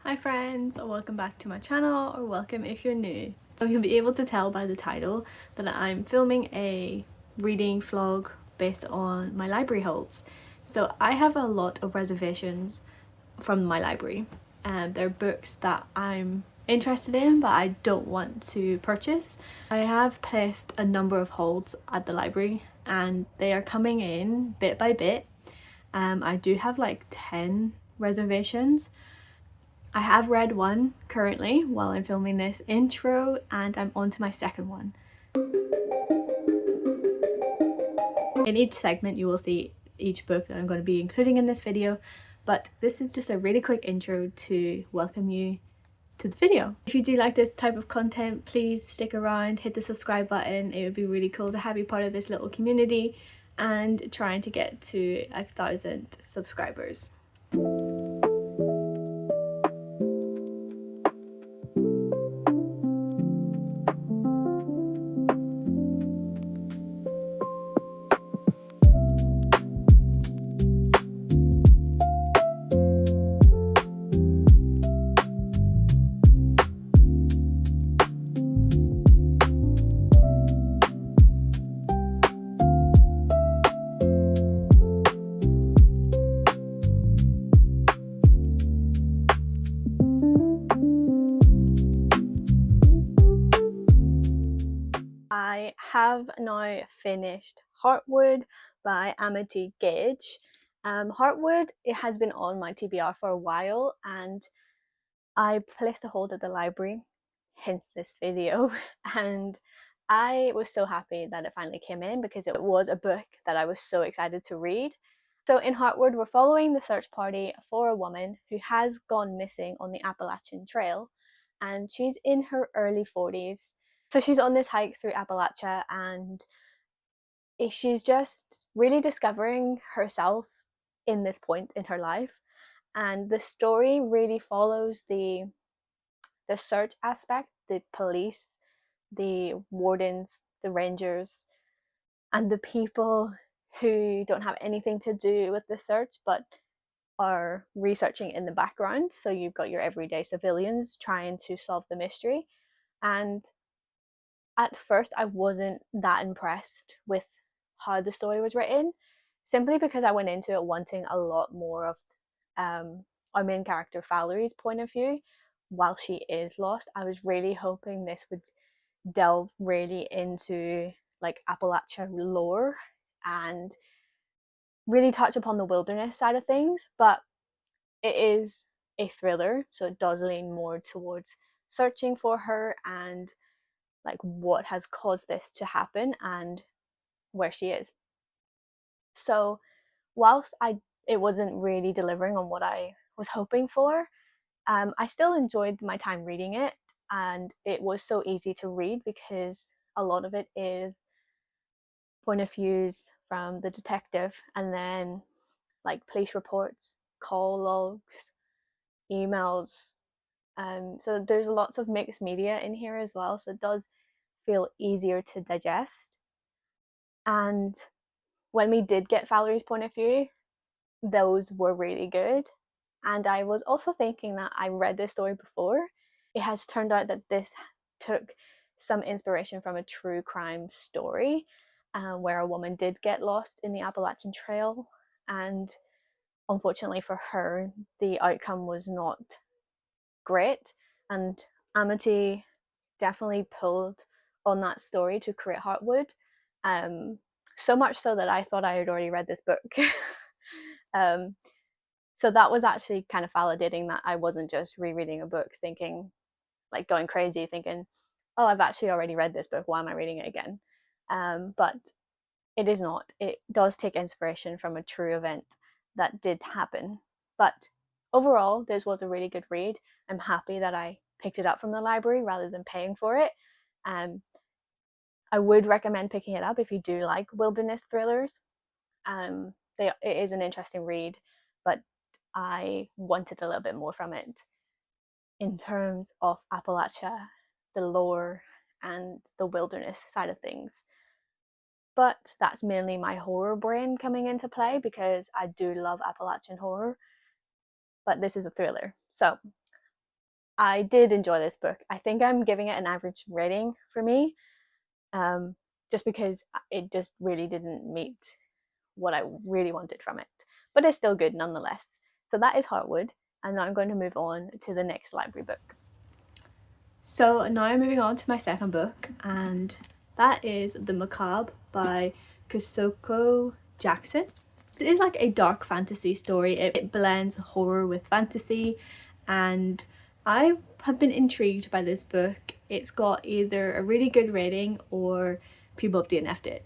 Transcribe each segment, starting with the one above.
Hi friends, welcome back to my channel, or welcome if you're new. So you'll be able to tell by the title that I'm filming a reading vlog based on my library holds. So I have a lot of reservations from my library, and they're books that I'm interested in but I don't want to purchase. I have placed a number of holds at the library and they are coming in bit by bit. I do have like 10 reservations. I have read one currently while I'm filming this intro, and I'm on to my second one. In each segment you will see each book that I'm going to be including in this video, but this is just a really quick intro to welcome you to the video. If you do like this type of content, please stick around, hit the subscribe button. It would be really cool to have you part of this little community and trying to get to 1,000 subscribers. I have now finished Heartwood by Amity Gaige. Heartwood, it has been on my TBR for a while and I placed a hold at the library, hence this video, and I was so happy that it finally came in because it was a book that I was so excited to read. So in Heartwood, we're following the search party for a woman who has gone missing on the Appalachian Trail, and she's in her early 40s. So she's on this hike through Appalachia and she's just really discovering herself in this point in her life. And the story really follows the search aspect, the police, the wardens, the rangers, and the people who don't have anything to do with the search but are researching in the background. So you've got your everyday civilians trying to solve the mystery. And at first I wasn't that impressed with how the story was written, simply because I went into it wanting a lot more of our main character Valerie's point of view while she is lost. I was really hoping this would delve really into like Appalachia lore and really touch upon the wilderness side of things, but it is a thriller, so it does lean more towards searching for her and like what has caused this to happen and where she is. So whilst it wasn't really delivering on what I was hoping for, I still enjoyed my time reading it, and it was so easy to read because a lot of it is point of views from the detective, and then like police reports, call logs, emails. So there's lots of mixed media in here as well, so it does feel easier to digest. And when we did get Valerie's point of view, those were really good. And I was also thinking that I read this story before. It has turned out that this took some inspiration from a true crime story, where a woman did get lost in the Appalachian Trail, and unfortunately for her, the outcome was not great. And Amity definitely pulled on that story to create Heartwood. So much so that I thought I had already read this book. um, so that was actually kind of validating that I wasn't just rereading a book thinking, like going crazy, thinking, oh, I've actually already read this book, why am I reading it again? But it is not. It does take inspiration from a true event that did happen. But overall, this was a really good read. I'm happy that I picked it up from the library rather than paying for it. I would recommend picking it up if you do like wilderness thrillers. It is an interesting read, but I wanted a little bit more from it in terms of Appalachia, the lore, and the wilderness side of things. But that's mainly my horror brain coming into play because I do love Appalachian horror, but this is a thriller. So I did enjoy this book. I think I'm giving it an average rating for me, just because it just really didn't meet what I really wanted from it. But it's still good nonetheless. So that is Heartwood, and now I'm going to move on to the next library book. So now I'm moving on to my second book, and that is The Macabre by Kosoko Jackson. It is like a dark fantasy story. It blends horror with fantasy, and I have been intrigued by this book. It's got either a really good rating or people have DNF'd it,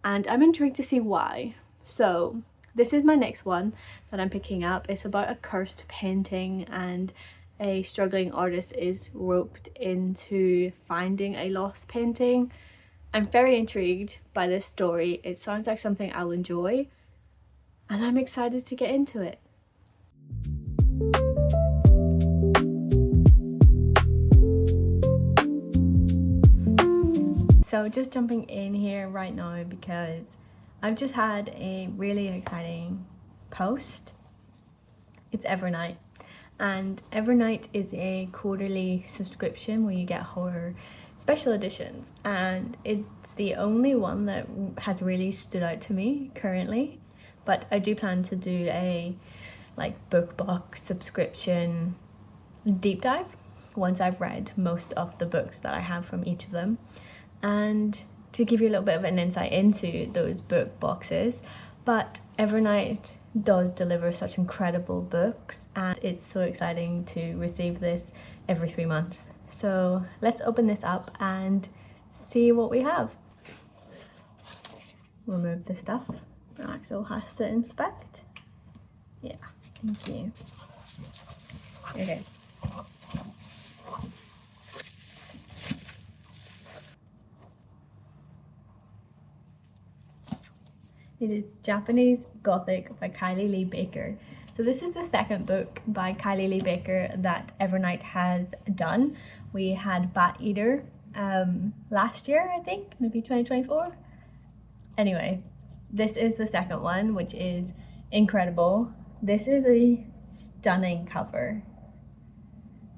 and I'm intrigued to see why. So this is my next one that I'm picking up. It's about a cursed painting, and a struggling artist is roped into finding a lost painting. I'm very intrigued by this story. It sounds like something I'll enjoy, and I'm excited to get into it. So just jumping in here right now because I've just had a really exciting post. It's Evernight, and Evernight is a quarterly subscription where you get horror special editions, and it's the only one that has really stood out to me currently. But I do plan to do a book box subscription deep dive once I've read most of the books that I have from each of them, and to give you a little bit of an insight into those book boxes. But Evernight does deliver such incredible books, and it's so exciting to receive this every 3 months. So let's open this up and see what we have. Remove the stuff. Axel has to inspect. Yeah, thank you. Okay. It is Japanese Gothic by Kylie-Leigh Baker. So this is the second book by Kylie-Leigh Baker that Evernight has done. We had Bat Eater last year, I think, maybe 2024. Anyway, this is the second one, which is incredible. This is a stunning cover.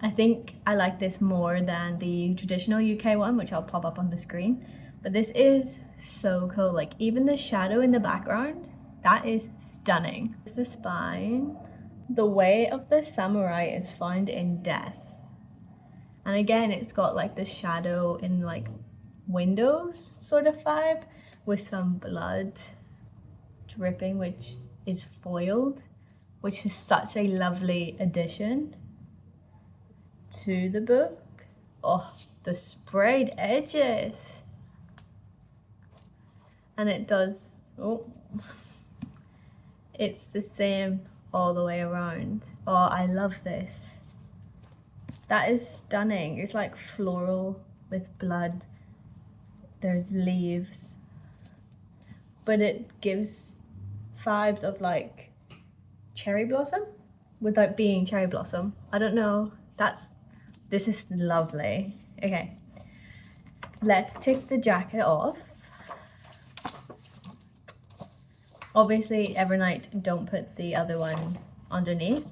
I think I like this more than the traditional UK one, which I'll pop up on the screen. But this is so cool. Like, even the shadow in the background, that is stunning. The spine. The way of the samurai is found in death. And again, it's got like the shadow in like windows sort of vibe with some blood dripping, which is foiled, which is such a lovely addition to the book. Oh, the sprayed edges. And it does, it's the same all the way around. Oh, I love this. That is stunning. It's like floral with blood. There's leaves. But it gives vibes of like cherry blossom without being cherry blossom. I don't know. This is lovely. Okay. Let's take the jacket off. Obviously, Evernight don't put the other one underneath.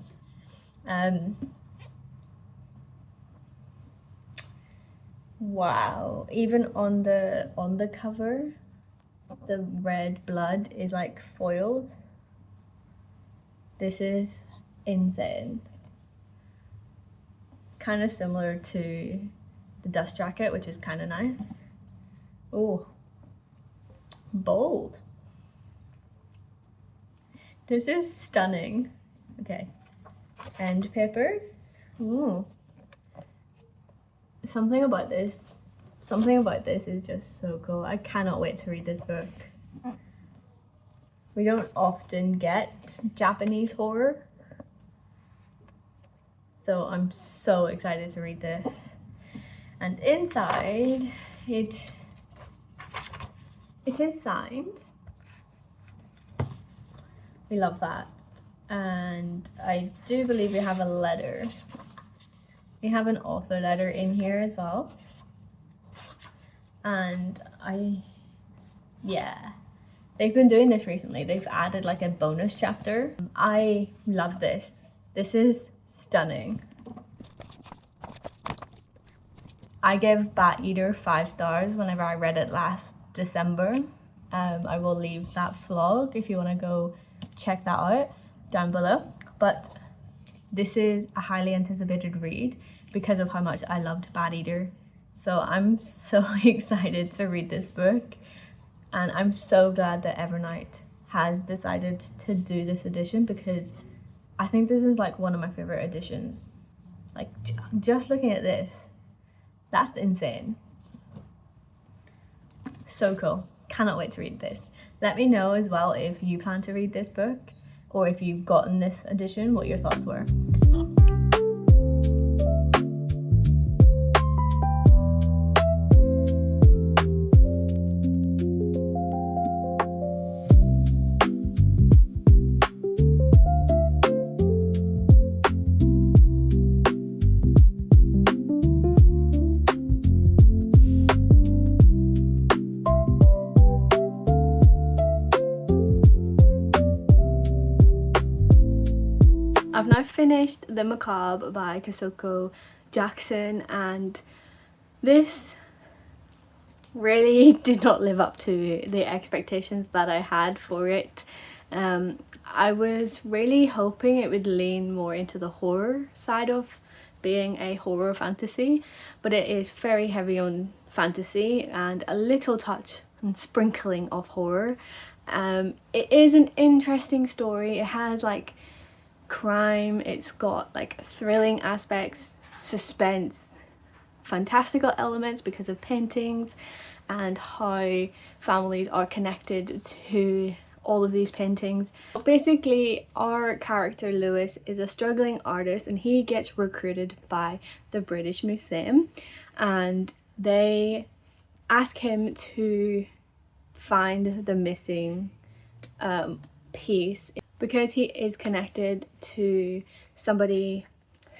Wow, even on the cover, the red blood is like foiled. This is insane. It's kind of similar to the dust jacket, which is kind of nice. Oh, bold. This is stunning. Okay, end papers. Ooh. Something about this is just so cool. I cannot wait to read this book. We don't often get Japanese horror, so I'm so excited to read this. And inside, it is signed. We love that. And I do believe we have a letter. We have an author letter in here as well. And they've been doing this recently. They've added like a bonus chapter. I love this. This is stunning. I gave Bat Eater 5 stars whenever I read it last December. I will leave that vlog if you want to go check that out down below. But this is a highly anticipated read because of how much I loved Bat Eater. So I'm so excited to read this book, and I'm so glad that Evernight has decided to do this edition, because I think this is like one of my favorite editions. Like, just looking at this, that's insane. So cool. Cannot wait to read this. Let me know as well if you plan to read this book, or if you've gotten this edition, what your thoughts were. I've now finished The Macabre by Kosoko Jackson, and this really did not live up to the expectations that I had for it. I was really hoping it would lean more into the horror side of being a horror fantasy, but it is very heavy on fantasy and a little touch and sprinkling of horror. It is an interesting story. It has like crime, it's got like thrilling aspects, suspense, fantastical elements because of paintings and how families are connected to all of these paintings. Basically, our character Lewis is a struggling artist, and he gets recruited by the British Museum, and they ask him to find the missing piece, because he is connected to somebody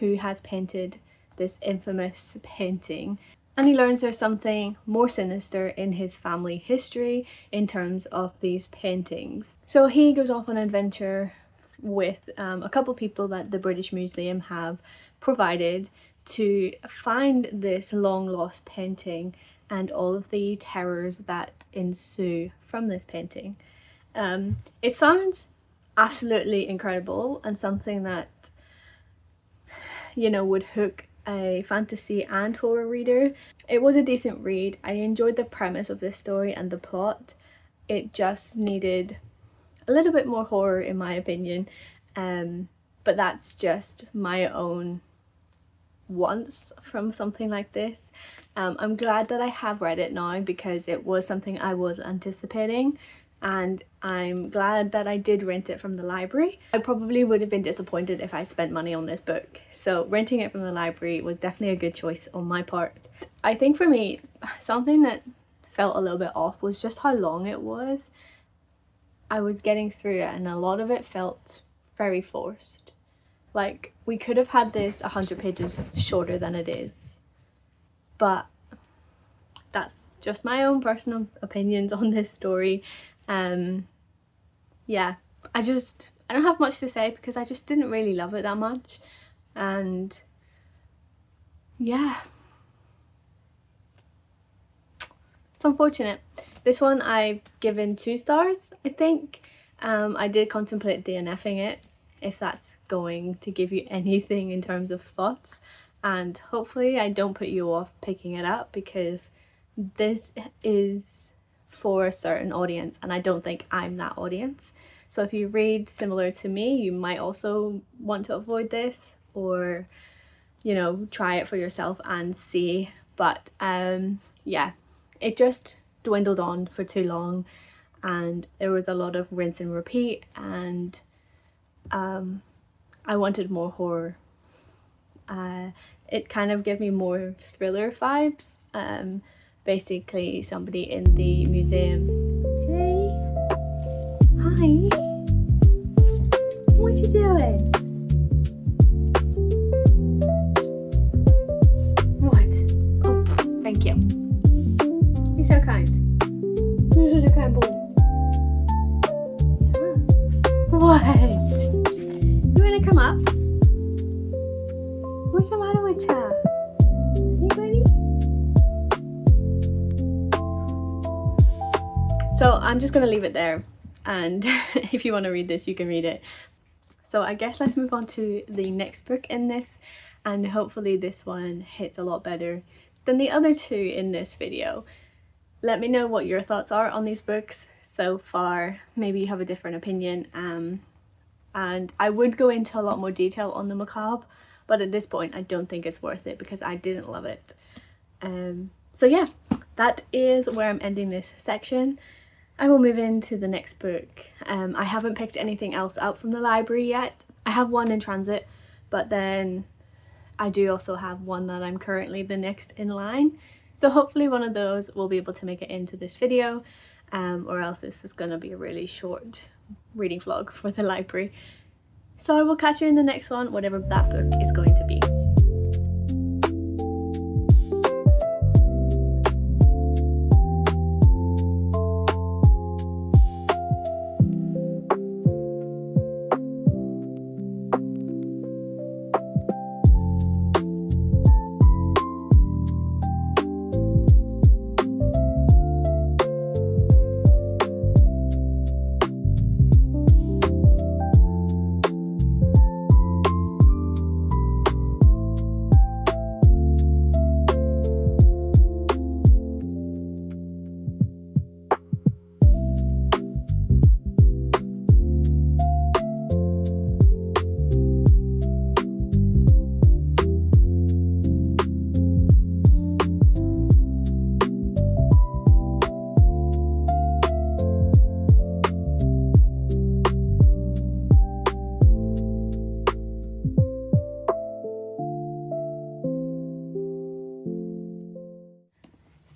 who has painted this infamous painting, and he learns there's something more sinister in his family history in terms of these paintings. So he goes off on an adventure with a couple people that the British Museum have provided to find this long lost painting and all of the terrors that ensue from this painting. It sounds absolutely incredible, and something that, you know, would hook a fantasy and horror reader. It was a decent read. I enjoyed the premise of this story and the plot. It just needed a little bit more horror in my opinion, but that's just my own wants from something like this. I'm glad that I have read it now, because it was something I was anticipating, and I'm glad that I did rent it from the library. I probably would have been disappointed if I spent money on this book, so renting it from the library was definitely a good choice on my part. I think for me, something that felt a little bit off was just how long it was. I was getting through it and a lot of it felt very forced. Like, we could have had this 100 pages shorter than it is, but that's just my own personal opinions on this story. Yeah, I don't have much to say, because I just didn't really love it that much, and yeah, it's unfortunate. This one I've given 2 stars, I think. I did contemplate DNFing it, if that's going to give you anything in terms of thoughts, and hopefully I don't put you off picking it up, because this is for a certain audience, and I don't think I'm that audience. So if you read similar to me, you might also want to avoid this, or, you know, try it for yourself and see. But yeah, it just dwindled on for too long, and there was a lot of rinse and repeat, and I wanted more horror. It kind of gave me more thriller vibes. Basically somebody in the museum. Hey, hi, what you doing? What? Oh, thank you. You're so kind. You're such a kind boy. Yeah. What? You wanna come up? What's the matter with you? Hey, buddy? So I'm just going to leave it there, and if you want to read this, you can read it. So I guess let's move on to the next book in this, and hopefully this one hits a lot better than the other two in this video. Let me know what your thoughts are on these books so far. Maybe you have a different opinion, and I would go into a lot more detail on the Macabre, but at this point I don't think it's worth it because I didn't love it. So yeah, that is where I'm ending this section. I will move into the next book. I haven't picked anything else out from the library yet. I have one in transit, but then I do also have one that I'm currently the next in line. So hopefully one of those will be able to make it into this video, or else this is going to be a really short reading vlog for the library. So I will catch you in the next one, whatever that book is going to be.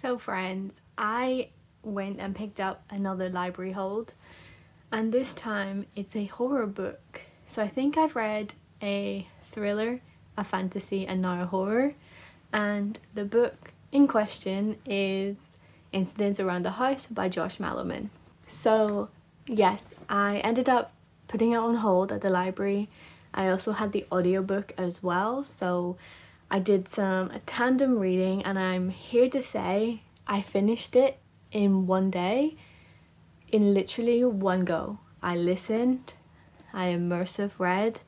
So friends, I went and picked up another library hold, and this time it's a horror book. So I think I've read a thriller, a fantasy, and now a horror, and the book in question is Incidents Around the House by Josh Malerman. So yes, I ended up putting it on hold at the library. I also had the audiobook as well, so I did some tandem reading, and I'm here to say I finished it in one day, in literally one go. I listened, I immersive read,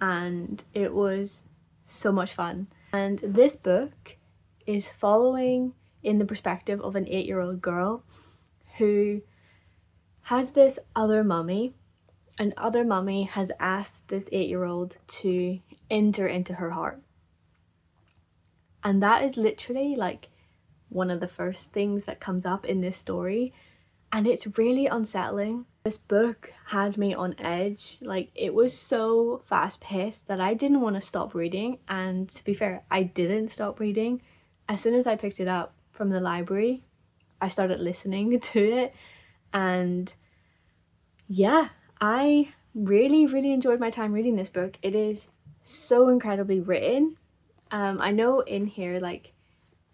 and it was so much fun. And this book is following in the perspective of an 8-year-old girl who has this other mummy, and other mummy has asked this 8-year-old to enter into her heart. And that is literally like one of the first things that comes up in this story, and it's really unsettling. This book had me on edge. Like, it was so fast paced that I didn't want to stop reading, and to be fair, I didn't stop reading. As soon as I picked it up from the library, I started listening to it, and yeah, I really enjoyed my time reading this book. It is so incredibly written. I know in here, like,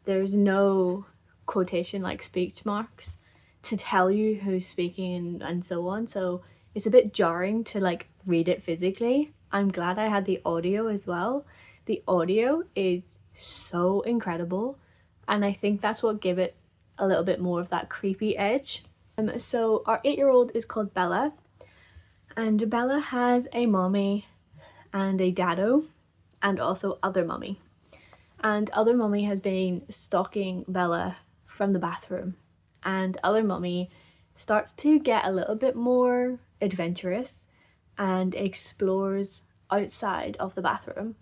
there's no quotation, like speech marks to tell you who's speaking and so on, so it's a bit jarring to like read it physically. I'm glad I had the audio as well. The audio is so incredible, and I think that's what gave it a little bit more of that creepy edge. So our 8-year-old is called Bella, and Bella has a mommy and a daddo, and also other mummy. And other mummy has been stalking Bella from the bathroom, and other mummy starts to get a little bit more adventurous and explores outside of the bathroom.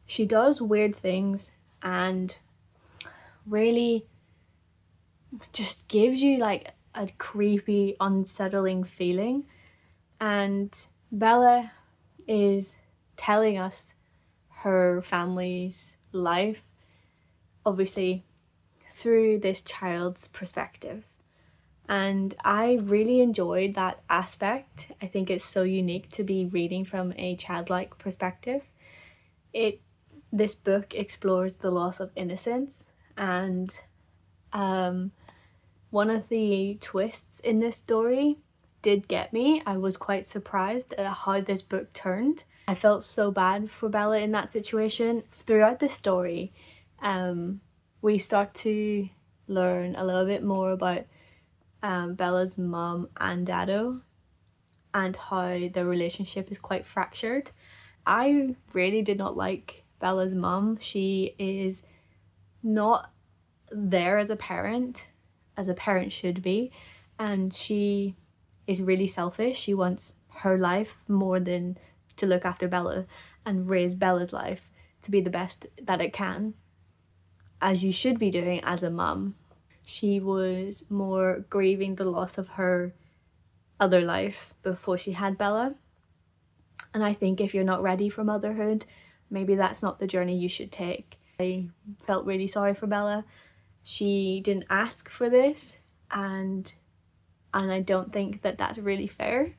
She does weird things and really just gives you like a creepy, unsettling feeling. And Bella is telling us her family's life, obviously through this child's perspective, and I really enjoyed that aspect. I think it's so unique to be reading from a childlike perspective. This book explores the loss of innocence, and one of the twists in this story did get me. I was quite surprised at how this book turned. I felt so bad for Bella in that situation. Throughout the story, we start to learn a little bit more about Bella's mum and Dado, and how their relationship is quite fractured. I really did not like Bella's mum. She is not there as a parent should be, and she is really selfish. She wants her life more than to look after Bella and raise Bella's life to be the best that it can, as you should be doing as a mum. She was more grieving the loss of her other life before she had Bella, and I think if you're not ready for motherhood, maybe that's not the journey you should take. I felt really sorry for Bella. She didn't ask for this, and I don't think that that's really fair.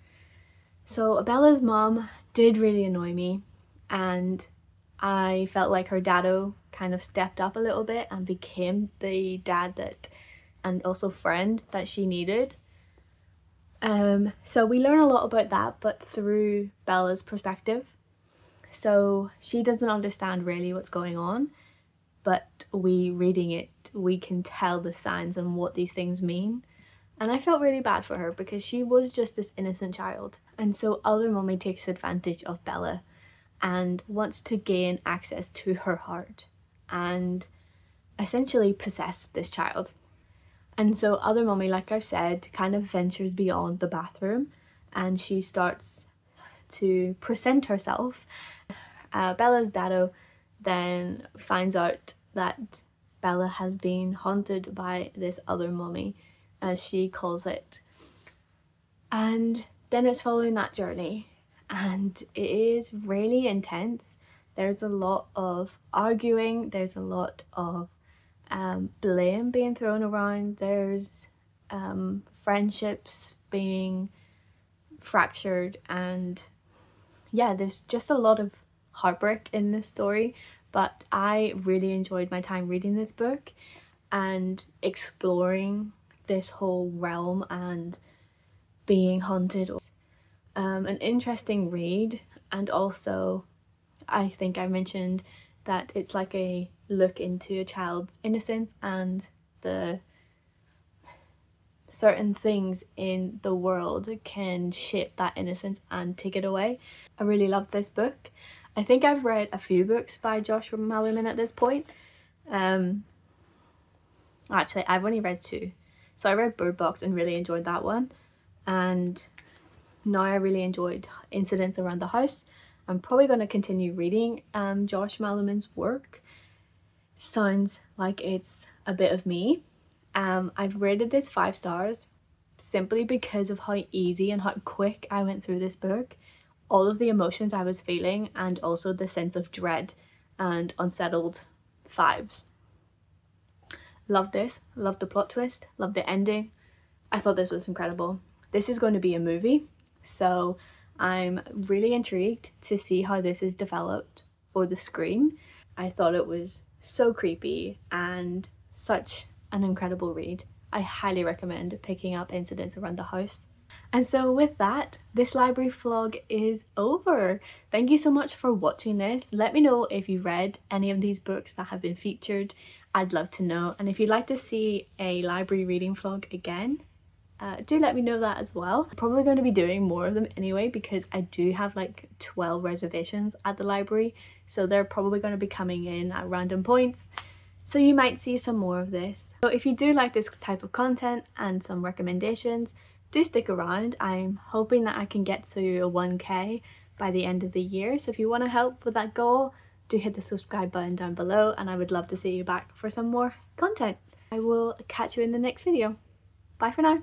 So Bella's mom did really annoy me, and I felt like her dado kind of stepped up a little bit and became the dad that, and also friend that she needed. So we learn a lot about that, but through Bella's perspective. So she doesn't understand really what's going on, but we reading it, we can tell the signs and what these things mean. And I felt really bad for her because she was just this innocent child. And so other mommy takes advantage of Bella and wants to gain access to her heart and essentially possess this child. And so other mommy, like I've said, kind of ventures beyond the bathroom, and she starts to present herself. Bella's dado then finds out that Bella has been haunted by this other mommy, as she calls it. And then it's following that journey, and it is really intense. There's a lot of arguing, there's a lot of blame being thrown around, there's friendships being fractured, and yeah, there's just a lot of heartbreak in this story. But I really enjoyed my time reading this book and exploring this whole realm and being haunted. An interesting read, and also I think I mentioned that it's like a look into a child's innocence and the certain things in the world can shape that innocence and take it away. I really loved this book. I think I've read a few books by Josh Malerman at this point. Actually, I've only read two. So I read Bird Box and really enjoyed that one. And now I really enjoyed Incidents Around the House. I'm probably going to continue reading Josh Malerman's work. Sounds like it's a bit of me. I've rated this 5 stars simply because of how easy and how quick I went through this book. All of the emotions I was feeling, and also the sense of dread and unsettled vibes. Loved this, loved the plot twist, loved the ending. I thought this was incredible. This is going to be a movie, so I'm really intrigued to see how this is developed for the screen. I thought it was so creepy and such an incredible read. I highly recommend picking up Incidents Around the House. And so with that, this library vlog is over. Thank you so much for watching this. Let me know if you read any of these books that have been featured. I'd love to know. And if you'd like to see a library reading vlog again, do let me know that as well. I'm probably going to be doing more of them anyway, because I do have like 12 reservations at the library, so they're probably going to be coming in at random points. So you might see some more of this. So if you do like this type of content and some recommendations, do stick around. I'm hoping that I can get to a 1K by the end of the year. So if you want to help with that goal, do hit the subscribe button down below, and I would love to see you back for some more content. I will catch you in the next video. Bye for now.